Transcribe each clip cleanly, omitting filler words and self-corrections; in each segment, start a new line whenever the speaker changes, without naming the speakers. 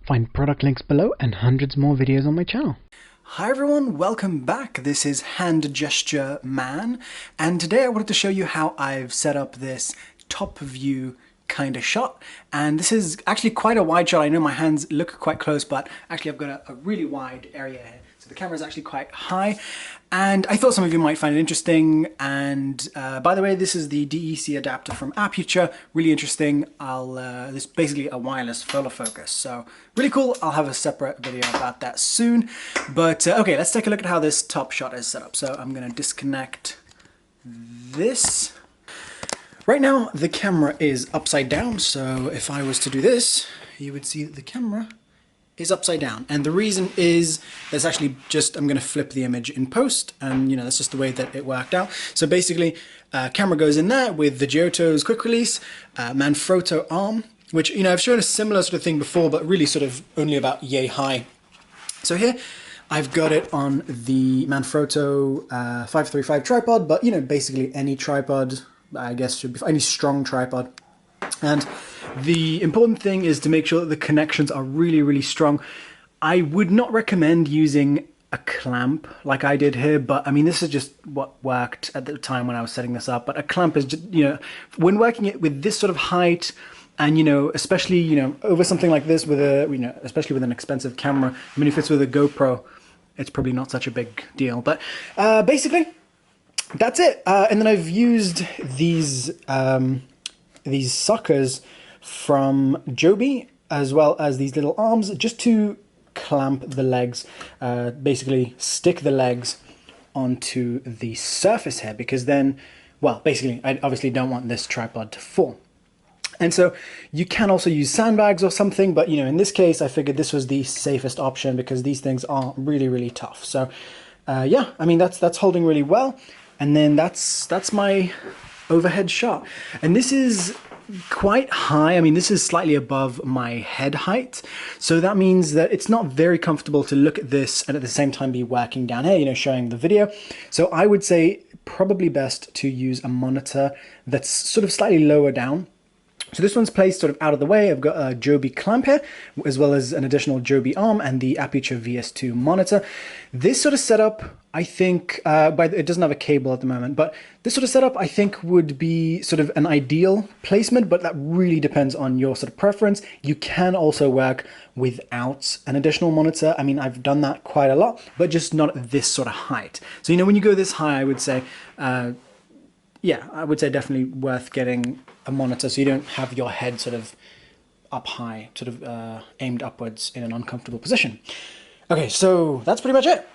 Find product links below and hundreds more videos on my channel.
Hi everyone, welcome back. This is Hand Gesture Man, and today I wanted to show you how I've set up this top view kind of shot. And this is actually quite a wide shot. I know my hands look quite close, but actually I've got a really wide area here. So the camera is actually quite high, and I thought some of you might find it interesting. And by the way, this is the DEC adapter from Aputure. Really interesting. This is basically a wireless fuller focus, so really cool. I'll have a separate video about that soon. But okay, let's take a look at how this top shot is set up. So I'm going to disconnect this. Right now the camera is upside down, so if I was to do this, you would see that the camera is upside down. And the reason is that's actually just, I'm going to flip the image in post, and you know, that's just the way that it worked out. So basically, camera goes in there with the Giotto's quick release, Manfrotto arm, which, you know, I've shown a similar sort of thing before, but really sort of only about yay high. So here, I've got it on the Manfrotto 535 tripod, but you know, basically any tripod, I guess, should be any strong tripod. And the important thing is to make sure that the connections are really, really strong. I would not recommend using a clamp like I did here, but I mean, this is just what worked at the time when I was setting this up. But a clamp is just, you know, when working it with this sort of height, and you know, especially, you know, over something like this with a, you know, especially with an expensive camera. I mean, if it's with a GoPro, it's probably not such a big deal. But basically, that's it. And then I've used these suckers from Joby, as well as these little arms, just to clamp the legs, basically stick the legs onto the surface here, because then, well, basically I obviously don't want this tripod to fall. And so you can also use sandbags or something, but you know, in this case I figured this was the safest option because these things are really, really tough. So yeah, I mean, that's holding really well. And then that's my overhead shot, and this is quite high. I mean, this is slightly above my head height, so that means that it's not very comfortable to look at this and at the same time be working down here, you know, showing the video. So I would say probably best to use a monitor that's sort of slightly lower down. So this one's placed sort of out of the way. I've got a Joby clamp here, as well as an additional Joby arm and the Aputure VS2 monitor. This sort of setup, I think, it doesn't have a cable at the moment, but this sort of setup, I think, would be sort of an ideal placement, but that really depends on your sort of preference. You can also work without an additional monitor. I mean, I've done that quite a lot, but just not at this sort of height. So, you know, when you go this high, I would say, yeah, I would say definitely worth getting a monitor so you don't have your head sort of up high, sort of aimed upwards in an uncomfortable position. Okay, so that's pretty much it.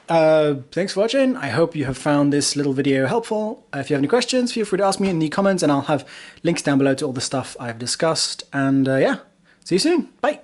Thanks for watching. I hope you have found this little video helpful. If you have any questions, feel free to ask me in the comments, and I'll have links down below to all the stuff I've discussed. And yeah, see you soon. Bye.